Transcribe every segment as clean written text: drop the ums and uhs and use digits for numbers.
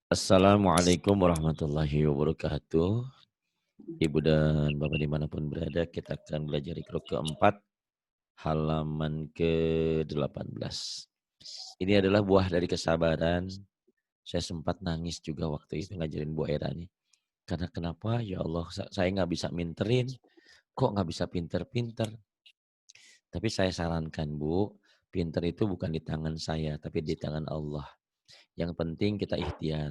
Assalamualaikum warahmatullahi wabarakatuh. Ibu dan Bapak dimanapun berada, kita akan belajar Iqra keempat, halaman ke-18. Ini adalah buah dari kesabaran. Saya sempat nangis juga waktu itu ngajarin Bu Era nih. Karena kenapa? Ya Allah, saya nggak bisa minterin. Kok nggak bisa pinter-pinter? Tapi saya sarankan Bu, pinter itu bukan di tangan saya, tapi di tangan Allah. Yang penting kita ikhtiar.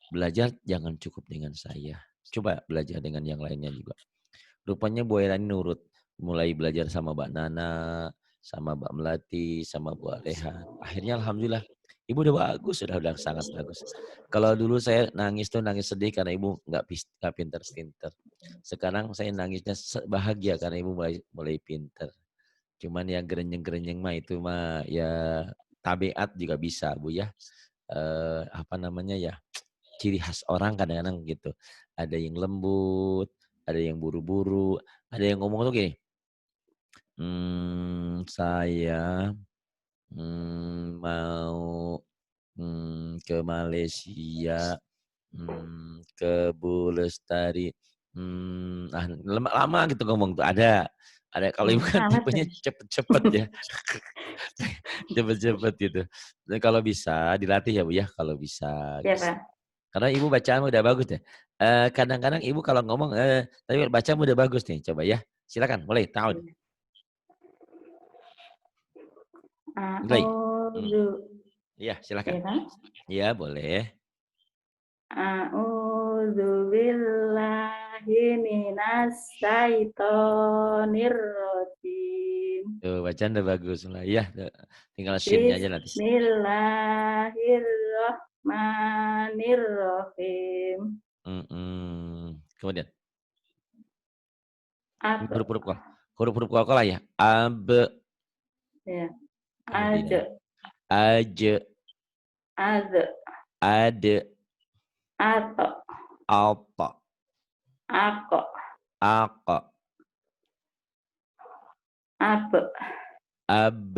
Belajar jangan cukup dengan saya. Coba belajar dengan yang lainnya juga. Rupanya Bu Era ini nurut. Mulai belajar sama Mbak Nana, sama Mbak Melati, sama Bu Alehan. Akhirnya Alhamdulillah, Ibu udah bagus, sudah sangat bagus. Kalau dulu saya nangis tuh nangis sedih karena Ibu nggak pinter-pinter. Sekarang saya nangisnya bahagia karena Ibu mulai pinter. Cuman yang gerenyeng-gerenyeng mah itu mah ya tabiat juga bisa Bu ya. Apa namanya ya, ciri khas orang kadang-kadang gitu. Ada yang lembut, ada yang buru-buru, ada yang ngomong tuh gini, saya mau ke Malaysia, ke Bu Lestari, lama gitu ngomong tuh ada kalau ibu kan Amat tipenya ya. cepet-cepet ya, cepet-cepet gitu. Dan kalau bisa dilatih ya Bu ya, kalau bisa Ya, gitu. Pak. Karena Ibu bacaan udah bagus ya. Kadang-kadang Ibu kalau ngomong, tapi bacaan udah bagus nih, coba ya. Silakan mulai, ta'ud. Mulai. Hmm. A'udzu, Iya, silakan. ya kan? Iya, boleh. A'udzu billahi minas syaitonir rajim. Tuh, bacaan udah bagus. Mulai. Iya, tinggal shin-nya aja nanti. Bismillahirrahmanirrahim. Kemudian, ini Apa? huruf-huruf qalqalah ya. Ab, Ya. kemudian Aja, aj, ada, ad, atau, alta, ako, aqa, apa, ab,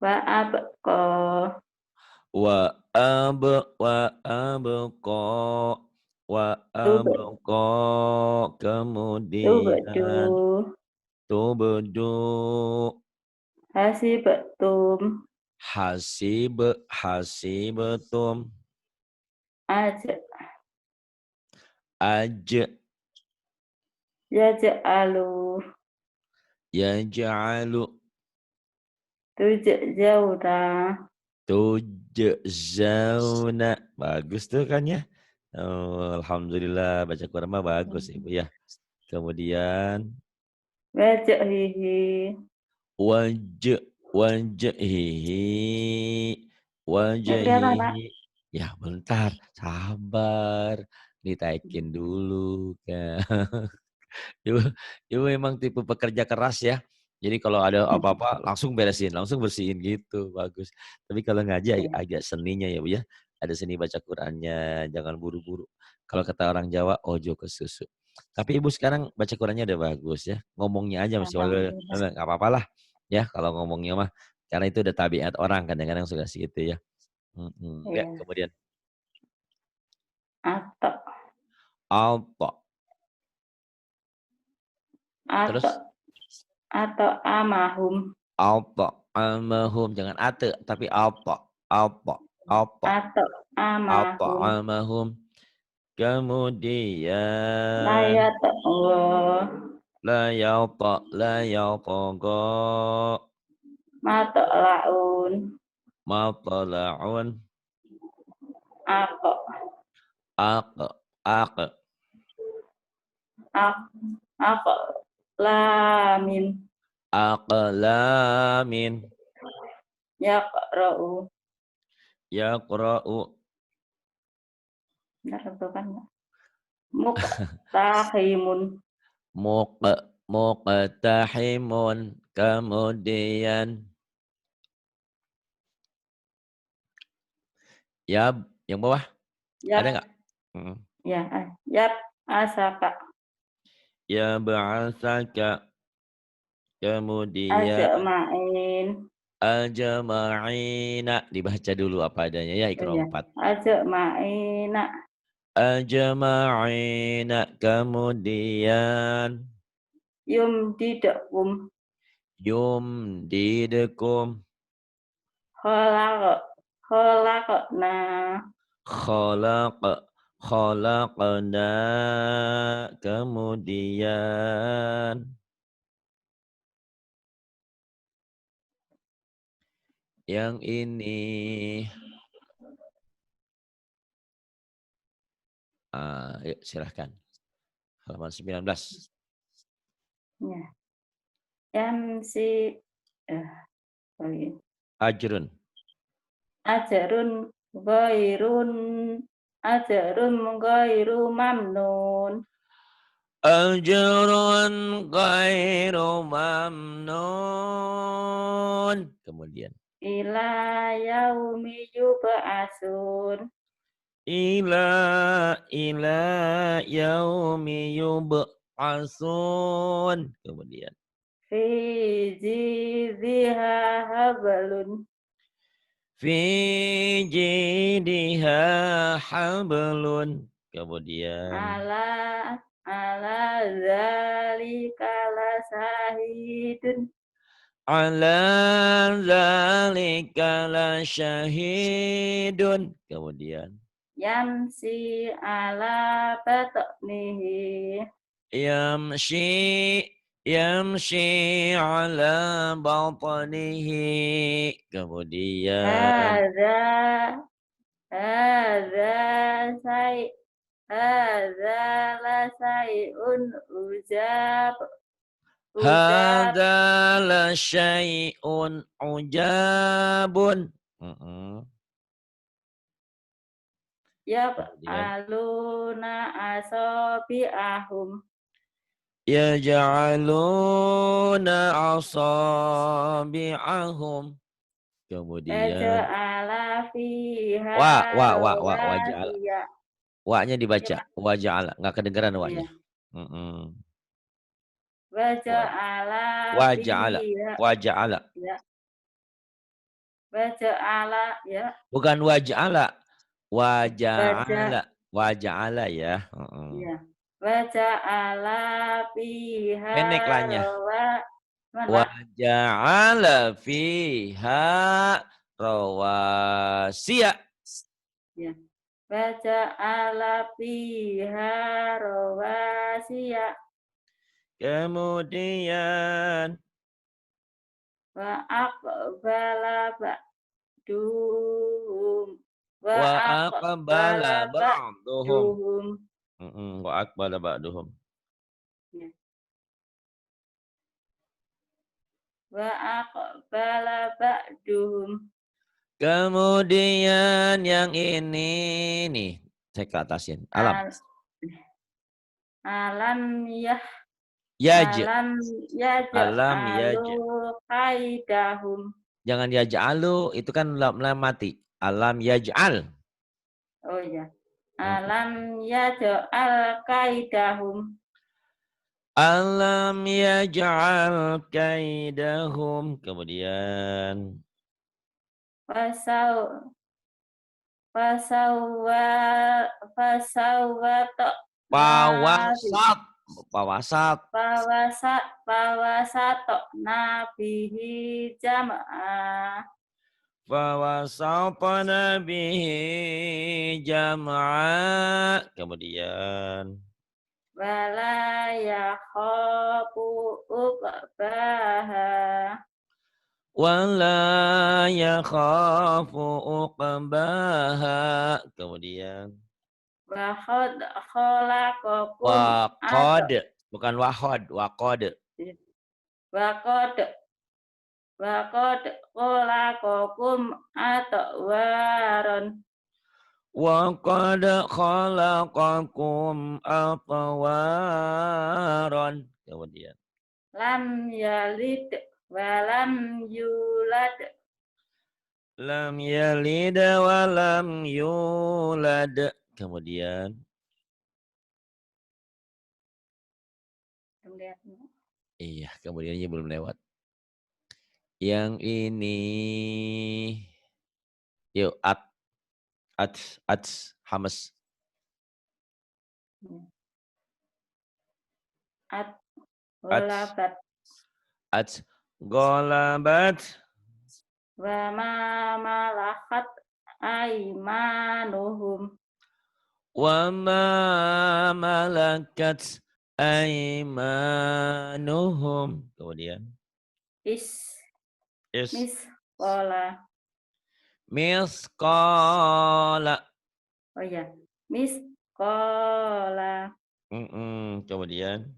wa abko, wa ab, wa abqa, wa tub, abqa, tubdu, kemudian tubdu, hasibatum, hasib, hasibatum, aja, aj, yaj'alu, yaj'alu, tujzauna, tujzauna. Bagus tuh kan ya. Oh, alhamdulillah baca Quran mah bagus Ibu ya. Kemudian wajhihi. waj, wajhihi, Ya kelihatan, Pak. wajhihi. Ya bentar, sabar. Ditaikin dulu kan. Ibu, ibu emang tipe pekerja keras ya. Jadi kalau ada apa-apa langsung beresin, langsung bersihin gitu, bagus. Tapi kalau ngaji Ya, agak seninya ya Bu ya. Ada seni baca Qurannya, jangan buru-buru. Kalau kata orang Jawa, ojo ke susu. Tapi Ibu sekarang baca Qurannya udah bagus ya. Ngomongnya aja masih alhamdulillah. nggak apa-apa lah ya kalau ngomongnya mah. Karena itu udah tabiat orang kadang-kadang suka segitu ya. Ya, Ya, kemudian atau, alta. Terus atau, atau amahum, alta amahum, jangan ate tapi alta, alta, alta. atau amahum, At'amahum. Kemudian layat Allah, la yatagha mata laun, matala'un ako, aq aq ak, ako, lamin, aqlamin yakra'u, yaqra'u benar itu kan, muktahimun, muq muqtahimun. Kemudian ya yang bawah ada yap, nggak? Mm. ya, yap, asaka, Ya ba'atsaka. Kemudian ajma'in, Ajma'ina. Dibaca dulu apa adanya ya, Oh Iqra ya. 4. Ajma'ina. Ajma'ina. Kemudian Yumdidakum. yumdidukum. Khalaq. Khalaqna. Khalaq. Khalaqna. Kemudian yang ini. Yuk silahkan. Halaman 19. Ya. Yamsi. Oh iya. Ajrun. Ajarun ghairun. Ajarun ghairu mamnun. Ajrun ghairu mamnun. Kemudian. Ila yaumi yub'atsun. Ila yaumi yub'atsun. Kemudian. Fi jidhiha hablun. Fi jidha hablun. Kemudian. Ala zalika lasahidun. Ala zalika lasyahidun. Kemudian. Yamsi ala batnihi. Yamshi yamshi ala batnihi. Kemudian. Hadza hadza say hadza la sayun ujab Hadza la syai'un ujabun. Kemudian. yab'aluna asabi'ahum. Yaj'aluna asabi'ahum. Kemudian. Waja'ala fiha Waja'ala. rawasiya. Wa-nya Ya, dibaca. Pak. Waja'ala. Nggak kedengeran wa-nya. Iya. Wa- Waja'ala Waja'ala. fiha. Waja'ala. Ya. Waja'ala. Ya. Bukan waja'ala. Waja. Waja'ala. Waja'ala ya. Ya. Waja'ala fiha Pendek lahnya. mana? Waja'ala fiha rawasiya. Ya. Waja'ala fiha rawasiya. Kemudian. Wa aqbala ba'duhum. Wa Wa aqbala aqbala ba'duhum. ba'duhum. Wa aqbala ba'duhum. Ya. Wa aqbala ba'duhum. Kemudian yang ini nih. Saya ke atasin. Alam. Alam yah. Yaj. Alam Alam yaj. yaj'alu kaidahum. Jangan yaj'alu. Itu kan lam mati. Alam yaj'al. Oh ya. Alam yaj'al kaidahum. Alam yaj'al kaidahum. Kemudian. Fasawat Pawasat. Pawasat. Pawasat nabihi jam'ah. Fawasatna bihi jam'a. Kemudian. Wala yakhafu uqbaha. Wala yakhafu uqbaha. Kemudian. Wa khad khalaqakum Waqad. Bukan wahod. Waqad. Wa qad khalaqakum atwaron. Waqad khalaqakum atwaron. Kemudian. Lam yalid wa lam yulad. Lam yalid wa lam yulad. Kemudian. Iya, kemudiannya belum lewat. Yang ini. Yuk, hamas. At Ats, golabat golabat. wa ma malakat aimanuhum Wa ma malakat aimanuhum. Kemudian. is Is. misqala. Misqala. Oh ya, misqala. Kemudian.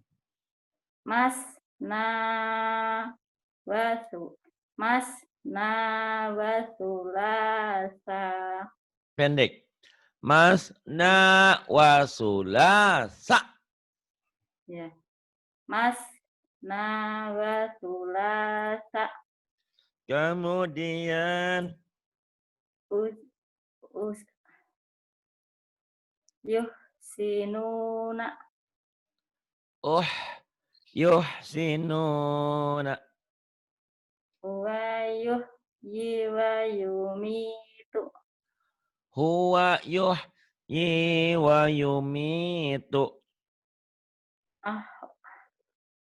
Mas na wasu. Mas na wasulasa. Pendek. Masna wa sulasa. Ya. Mas na wasulasa. Kemudian. Us us yuh sinuna. Yuhsinuna. Wa yuhyi wa yumitu. Huwa yuhyi wa yumitu. Ah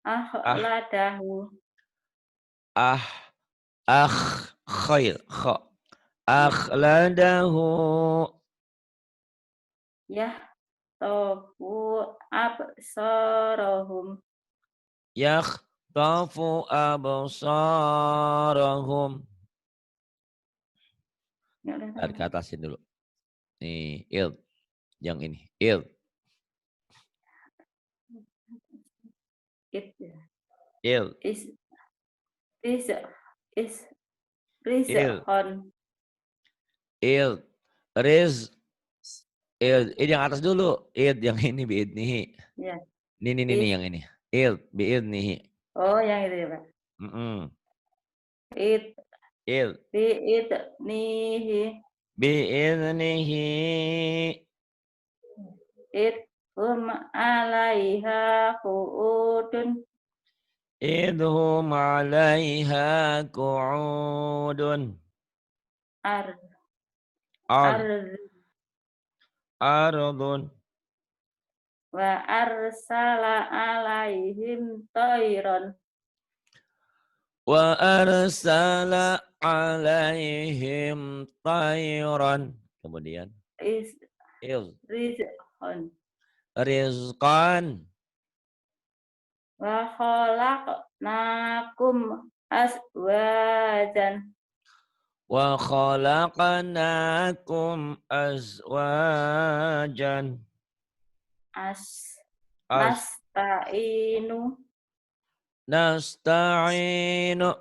Ah, ladahu. ah, khair, kha. Ya. Akhladahu. Yah tofu absarahum. Yakhtafu absarahum. Ya udah Dari ke tahu. atasin dulu. Nih, yang ini. Il. It Il. is is is Il. rizqan. Il. Riz. Il yang atas dulu. Il yang ini biidnihi. Ya. Nih yang ini. Il biidnihi. Oh, yang itu ya, Pak. It Il bi it nihi biidnihi. it alaiha qu'udun. Idhum 'alaiha qu'udun. Ar Ar. ar Ardun. wa arsala alaihim tayron. Wa arsala 'alaihim tayran. Kemudian. Is Il. rizqan. Rizqan. Wa khalaqnakum azwajan. Wa khalaqnakum azwajan. As Az. nasta'inu Nasta'inu.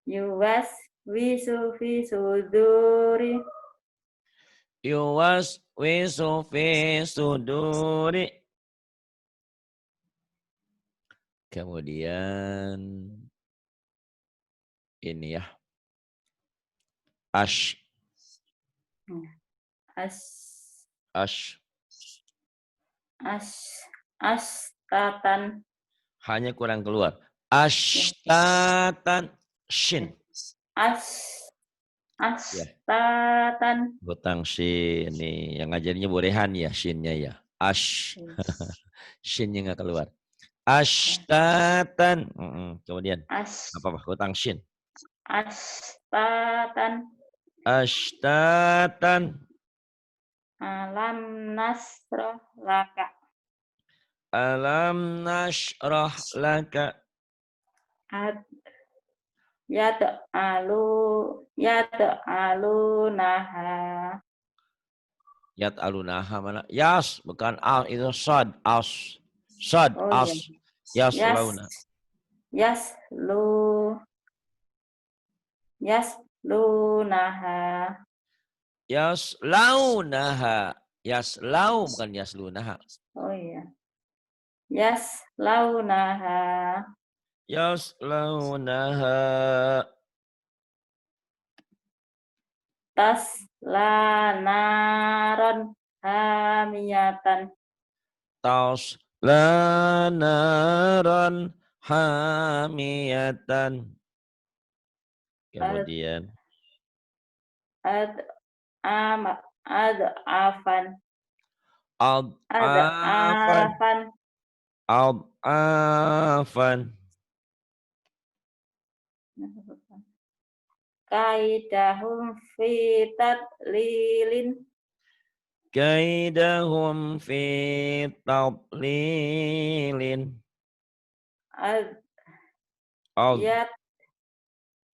yuwas wisu fi suduri Yuwaswisu fi suduri. Kemudian ini ya. Ash. as Ash. astatan. Hanya kurang keluar. Ashtatan. Shin. Astatan. Hutang shin. Nih, yang ngajarnya Bu Rehan ya, shinnya ya. Ash. Shinnya nggak keluar. Ashtatan. Kemudian. Apa-apa? Hutang shin. Astatan. Ashtatan. Alam nasroh laka. Alam nashrah laka. Yat'alunaha. Yat'alunaha mana? Yas, bukan al, itu sad, as. Sad, Oh iya. as. Yas launa. Yaslunaha. Yas launaha. Yas lau, bukan yas lunaha. Oh iya. Yaslaunaha. Yas launaha. Taslanaron hamiyatan. Tas lanaran hamiyatan. Kemudian Ad'afan. ad'afan. Ad'afan. Ad'afan. Kaidahum fi tadlilin. Kaidahum fi tadlilin. Ad Ad yat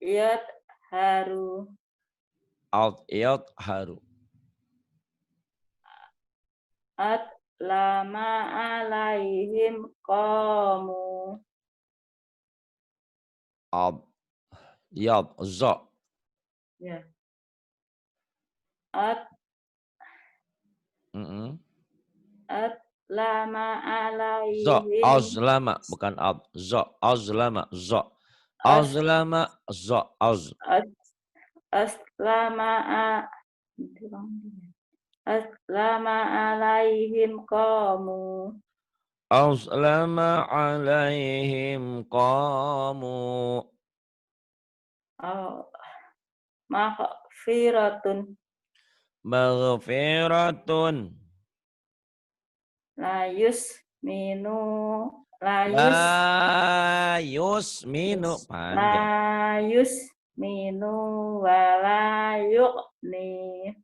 yat haru. yadharu. Ad lama alaihim qamu. Ad yadza. Ya. Ad Mm-mm. ad lama Za, alaihim azlama, bukan ad. Za, azlama, za. as Azlama, za, az. as aslama aslama alaihim qamu. Azlama alaihim qamu. Oh, maghfiratun. Maghfiratun. Layus minu layus La yusminu. Panjang. layus minu walayuk ni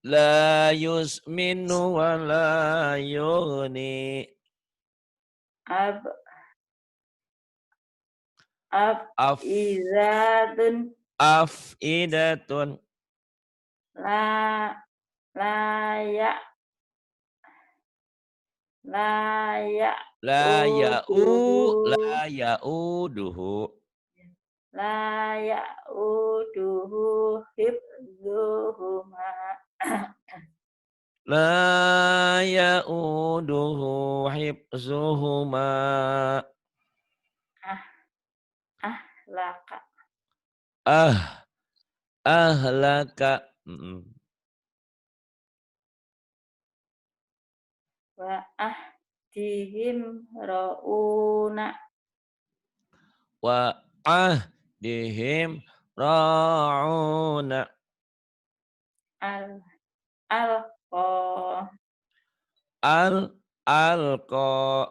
La yusminu wa la yughni. ab ab Af, izatun afidatun. la layak layak La uduhu ya'uduhu. layak uduhu hibzuhuma. La ya'uduhu hibzuhuma. ah laka Ah, ahlaka. Mm-mm. wa dihim rauna Wa ahdihim ra'una. al alqa Alqa.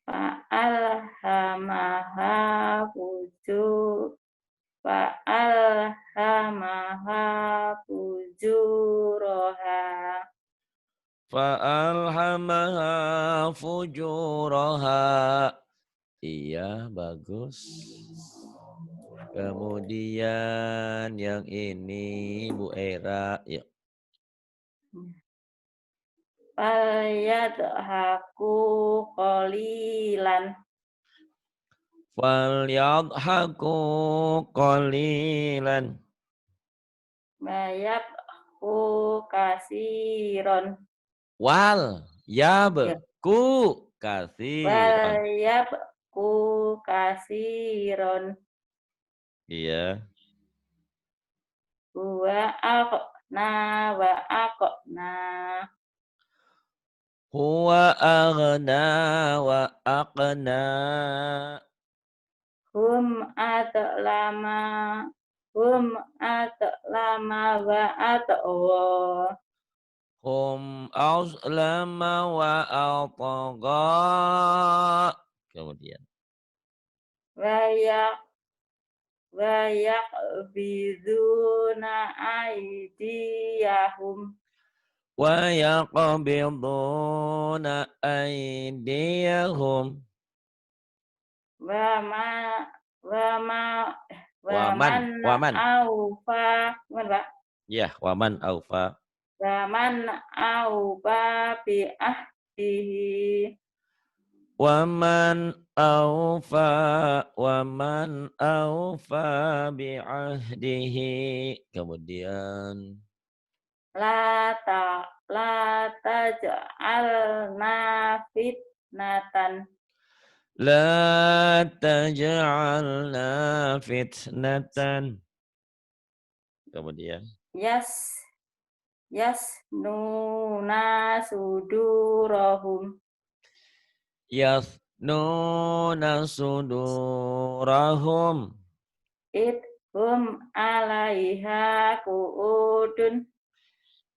fa alhamaha fujur fa alhamaha fujuraha. Fa'alhamaha fujuraha. Iya, bagus. Kemudian yang ini Bu Era. Ya. Falyadhaku qalilan Falyadhaku qalilan. bayakhu kasiron. Wal Ya. yabku kasiron. Bayabku kasiron. Iya. Wa aqna wa aqna. Huwa aghna wa aqna. Hum atlama. Hum atlama wa atwa. Hum azlama wa atgha. Kemudian. Wayak wayak biduna aidiyahum. Wa yaqbiduna aydiyahum. Wama wama Waman, waman waman. aufa Pak. Ya, waman aufa. Waman aufa bi ahdihi. Waman aufa bi'ahdihi. Kemudian La taj'alna fitnatan. la taj'alna fitnatan. Kemudian Yas nuna sudurahum. yathnuna sudurahum. idhum alaiha qu'udun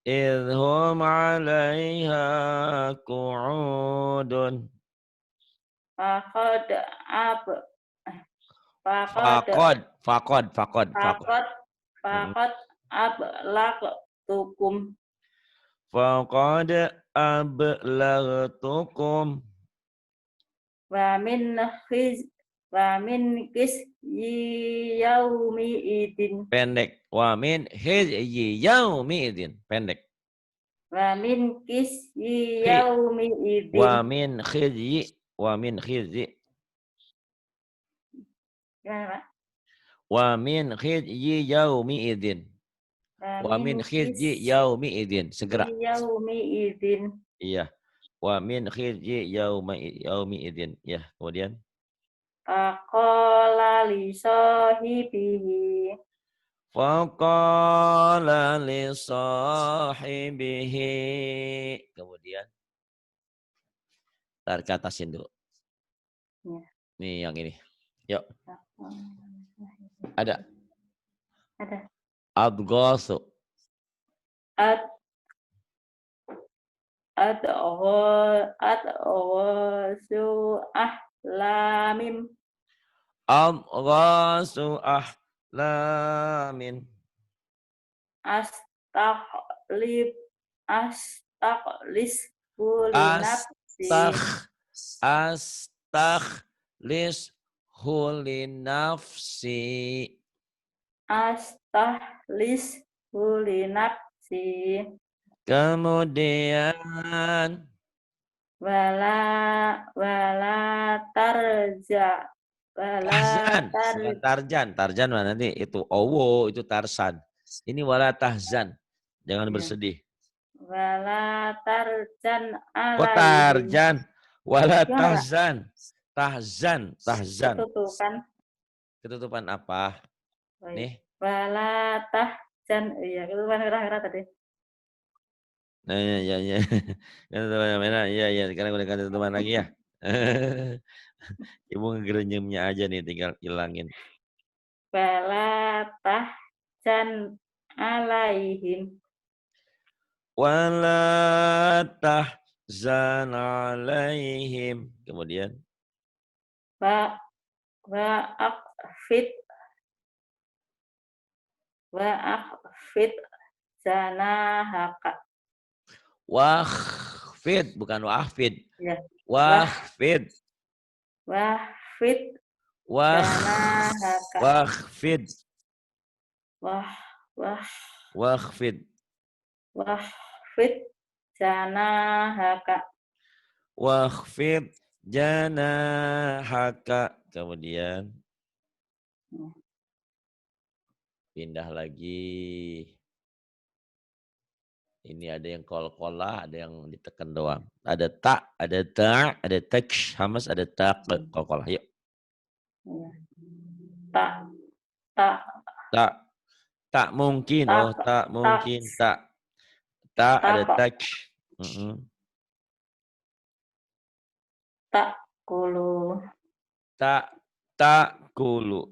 idhum 'alaiha qu'udun. faqad ab faqad Faqad. faqad Mhm. faqad ablaqtukum Faqad ablaghtukum. wa min khiz wa min yaumi idin Pendek. Wa min khizyi yaumi idzin. Pendek. wa min Khi. yaumi idin Wa min khizyi. Wa min khizyi. gimana Pak? Wa min khizyi yaumi idzin. Wa Wa min min khizyi yaumi idzin. Segera. yaumi idin Iya. Wa min khizyi yaumi idzin. Ya, kemudian faqala li sahibihi faqala li sahibihi. Kemudian tarik ke atasin dulu. ya. Nih yang ini. Yuk. Ada. Adghasu. Ad adghasu ahlamim Adghasu ahlamin. astaqlib astaqlis li nafsi Astakhlis huli nafsi. astahlis li nafsi Kemudian wala wala tarja wala tahzan, tar bukan tarjan. Tarjan mana nanti itu owo, itu tarsan. Ini wala tahzan. Jangan ya. bersedih. Wala tarjan Kok alaihim tarjan? Wala gimana Pak? tahzan. Tahzan. Ketutupan Ketutupan apa? baik. Nih. Wala tahzan iya ketutupan merah-merah tadi. Nah, ya. Ketutupan merah. Iya. Sekarang udah ganti ketutupan lagi ya. Ibu ngegerenyemnya aja nih, tinggal hilangin. Wala tahzan alaihim Wala tahzan alaihim. Kemudian wa wa aqfid wa aqfid janahaka wakhfid, bukan wahfid. ya Wakhfid. wahfid janahaka Wakhfid. wah wah Wakhfid. wahfid janahaka Wakhfid janahaka. Kemudian pindah lagi. Ini ada yang kol-kolah, ada yang ditekan doang. Ada tak, ada ta, ada taksh, hamas, ada tak, kol-kolah. Yuk. tak tak Tak mungkin, tak oh tak mungkin, tak. Tak ada taksh. tak kulu Tak kulu.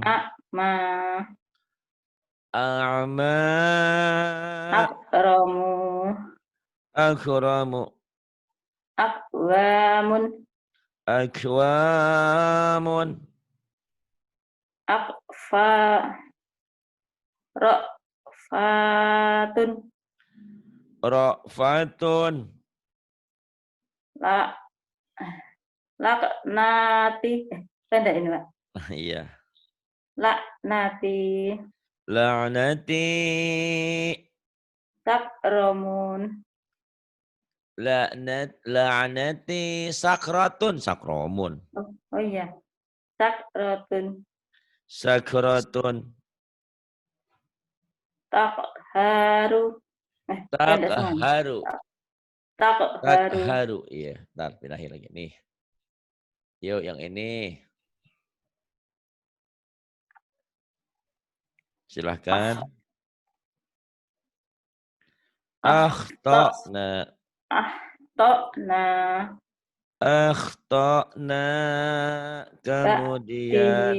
akma A'ma. Akramu. akwamun Akwamun. akfa ra'fatun Ra'fatun. la laknati pendek ini Pak Iya. laknati La'nati. sakromun La'nati sakratun. Sakromun. oh iya sakratun Sakratun. takharu pendek semuanya Takharu. takharu Takharu. Iya, ntar pindahin lagi nih. Yuk yang ini. Silahkan. Akhta'na. Akhta'na. Kemudian.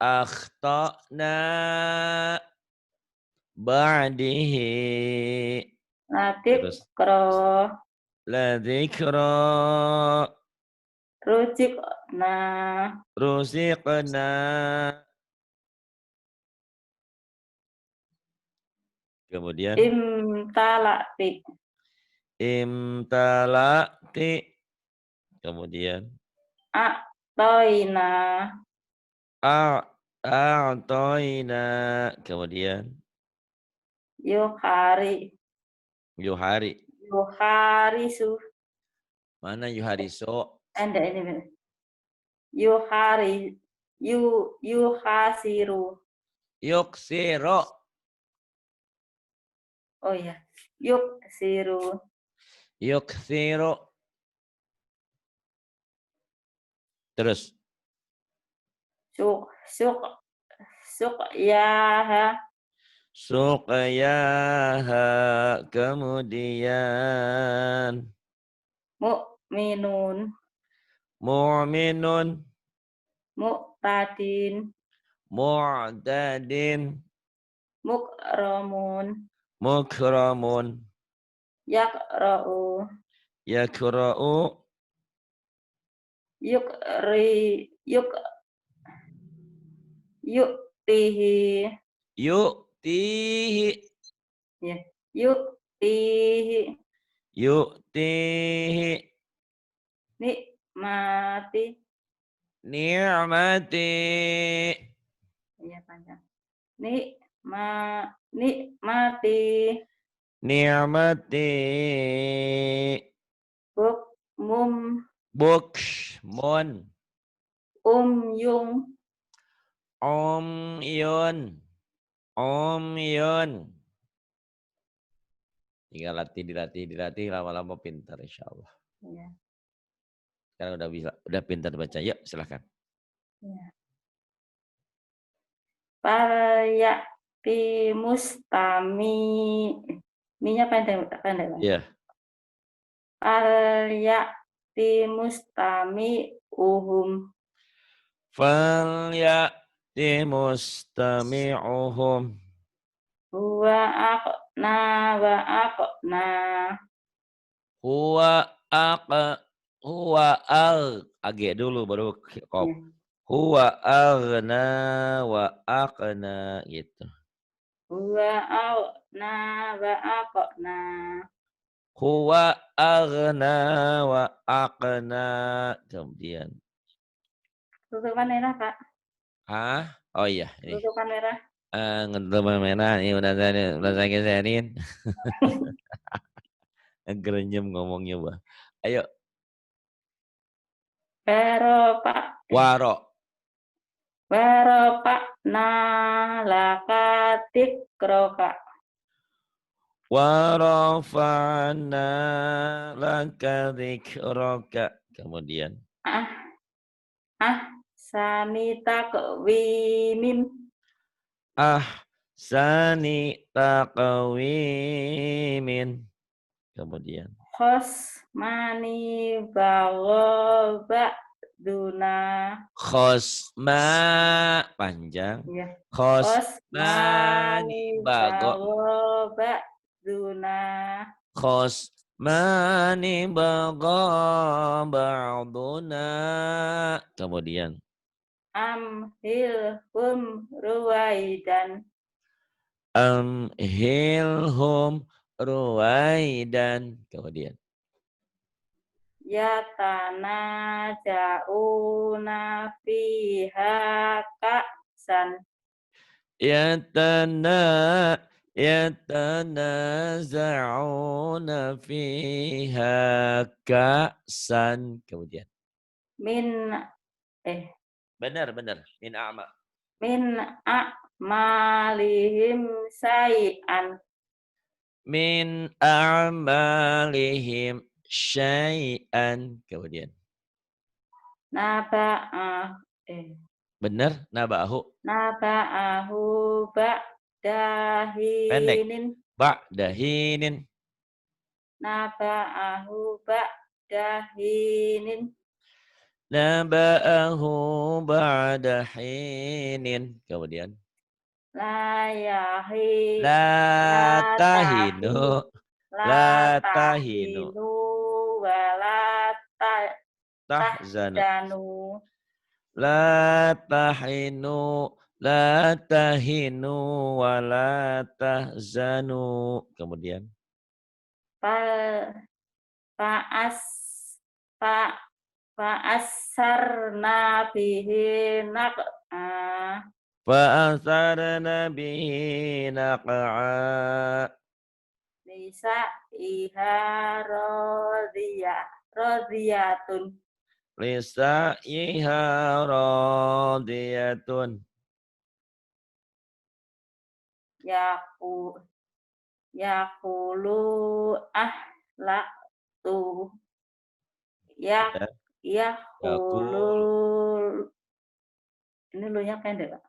akhtana ba'dihi. Terus Nadikro. la dzikra Rujikna. ruziqna. Kemudian Imtalati. imtalati. Kemudian A'toina. a'toina. Kemudian Yuhari. yuhari. Yuharisu. Mana yuhariso? Anda ini benar. Yuhari. Yuhasiru. Yuksiro. Oh ya. Yuksiru. Yuksiro. Terus Suk. Suk. Suk. Yaha. suqyaha. Kemudian Mu'minun. mu'minun. Mu'tadin. Mu'tadin. Mukramun. Mukramun. Yakra'u. Yakra'u. Yukri. Yuktihi. Yu'tihi. Ya. Yuktihi. Yu'tihi. Nikmati. Ni'mati. Iya panjang. Nikmati. Ni'mati. Bukmum. Bukmun. Yung. Omyun. Omyun. Tinggal dilatih, lama-lama pintar insyaallah. Ya. Sekarang udah pintar baca. Yuk, silakan. Ya. Palyakti mustami. Minya pendek Bang. Iya. Palyakti mustami uhum. Falyati mustami'uhum. Wa aqna. Huwa agak dulu baru kop. Ya. Huwa aghna wa aqna gitu. Wa aqna. Huwa aghna wa aqna. Kemudian. Tutupan merah, Pak. Oh iya ini. Tutupan merah. Ngetutupan merah ini udah saya geserin. Gerenyem ngomongnya, Bah. Ayo. Pero, Pak. Waro. Pero, Pak. Lakatik kroka. Warafa'na laka dzikraka. Kemudian. Sanita kewimim. Ahsani taqwimin. Kemudian. Khosmani bagoba duna. Khosma panjang. Ya. Khosmani bagoba duna. Khosmani baga ba'duna. Kemudian. Amhilhum ruwaidan. Amhilhum ruwaidan. Kemudian. Yatana ja'una fiha ka'san. Yatanaza'una fiha ka'san. Kemudian. Benar. Min a'malihim say'an. Min a'malihim syai'an. Kemudian. Benar, naba'ahu. Naba'ahu ba'dahinin. Pendek. Ba'dahinin. Naba'ahu ba'dahinin. Naba'ahu ba'da hinin. Kemudian. La yahi. La La tahinu. tahi. La La tahinu. tahinu. Wa la Tahzanu. tahzanu. La tahinu. La tahinu. Wa la tahzanu. Kemudian. Fal Fa'as fa fa'asarna bihi naq'a Fa'asarna bihi naq'a. nisa iha rodiyatun Lisa'iha radiyatun. yaku yakulu ahlaktu yak Ya. yakulu Yakul. ini lu nya pendek Pak.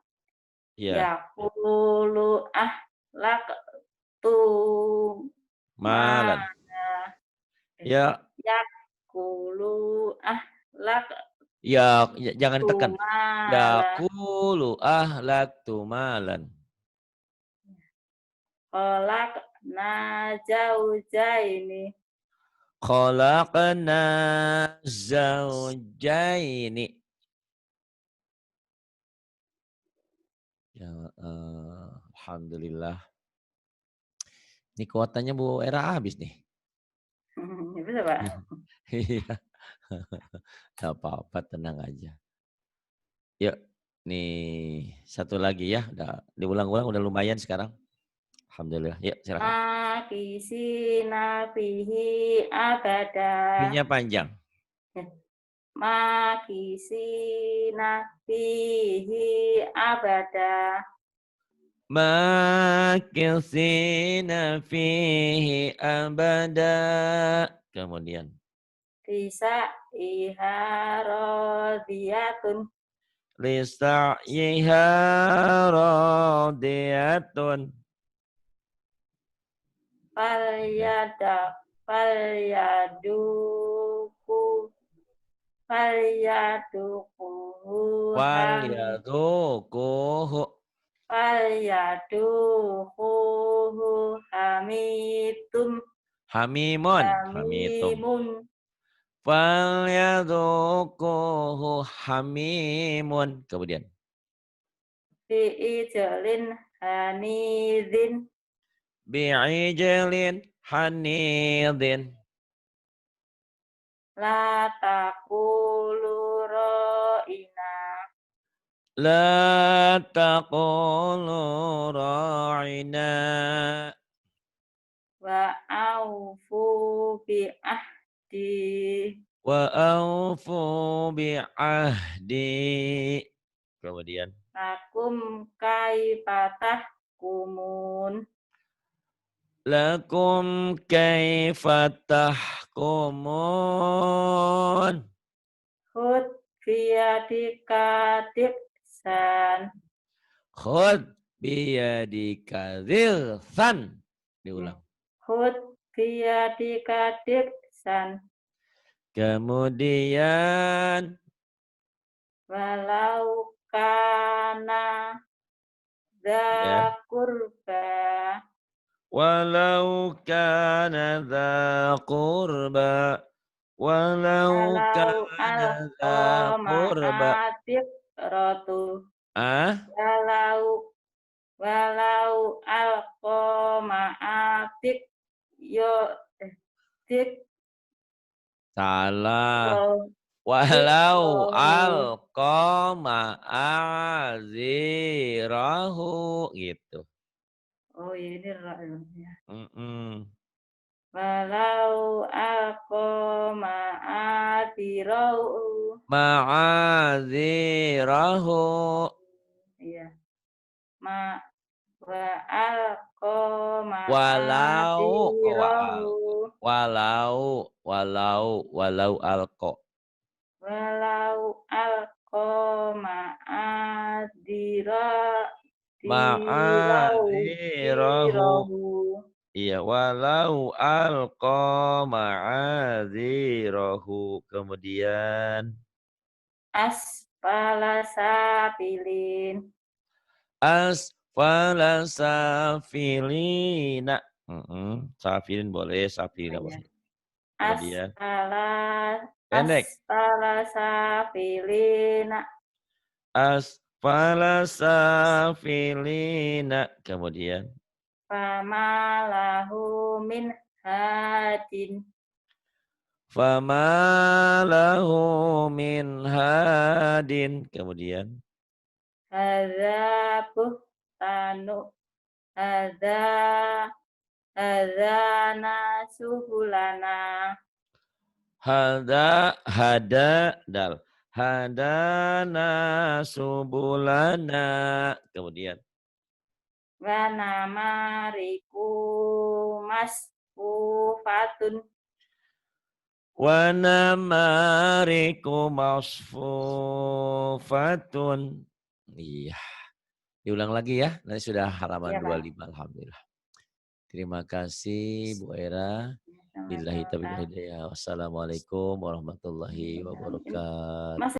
Ya. Yakulu ahlaktu Malan. mana Ya. yakulu ahlaktu Ya. Jangan ditekan. malan Yakulu ahlaktu malan. kolak najaujaini Khalaqna zawjaini. Ya, alhamdulillah. Ini kuotanya Bu Era habis nih. bisa Pak. Iya. Gak apa-apa, tenang aja. Yuk, nih satu lagi ya. Udah diulang-ulang, udah lumayan sekarang. Alhamdulillah. Yuk, silakan. Makisina fihi abada. Ininya panjang. Makisina fihi abada. Makisina fihi abada. Kemudian. Bisa iharodiyatun. Lisa'yiha radiyatun. Ya. Falyaduku falyaduku Wal ham yadhukuhu. falyaduku hamidum Hamimun. Hamitum. hamimun Fal yadhukuhu hamimun. Kemudian. fi'ijalin hanidin Bi'ijalin hanidin. la taqulu ra'ina La taqulu ra'ina. wa aufu bi ahdi Wa awfu bi'ahdi. Kemudian. lakum kaifatah kumun Lakum kaifa tahkumun. hud biyadika diksan Khud biyadika dhilsan. Diulang. hud biyadika diksan Kemudian. walau kana Ya. dza qurba Walau kana dha qurba. Walau walau kana dha alqa qurba. rotu Ah, walau walau alqa ma'atik yo dik salah. roh dik Walau rohu alqa ma'azirahu gitu. oh ini ra ya. Mm-mm. Walau alqa ma'adirahu Ma'azirahu. iya ma wa alqa Walau ma'adirahu walau alqa. walau alqa ma'adira Ma'azirahu. dirahu Iya, walau alqa ma'azirahu. Kemudian asfala safilin. Asfala safilina. Safilin boleh, Oh, safilina iya. boleh. Kemudian Asfala pendek. asfala safilina. Asfala safilina. Kemudian Fama lahu min hadin. fama lahu min hadin. Kemudian Hadza buhtanu. Hadza hadza nasuhulana. hada dal. Hadana subulana. Kemudian Wa namariku masfufatun. wa namariku masfufatun. Iya, diulang lagi ya. Nanti sudah halaman Iya, Pak. 25 alhamdulillah. Terima kasih Bu Era. Billahi taufiq wal hidayah. Wassalamualaikum warahmatullahi Mas wabarakatuh.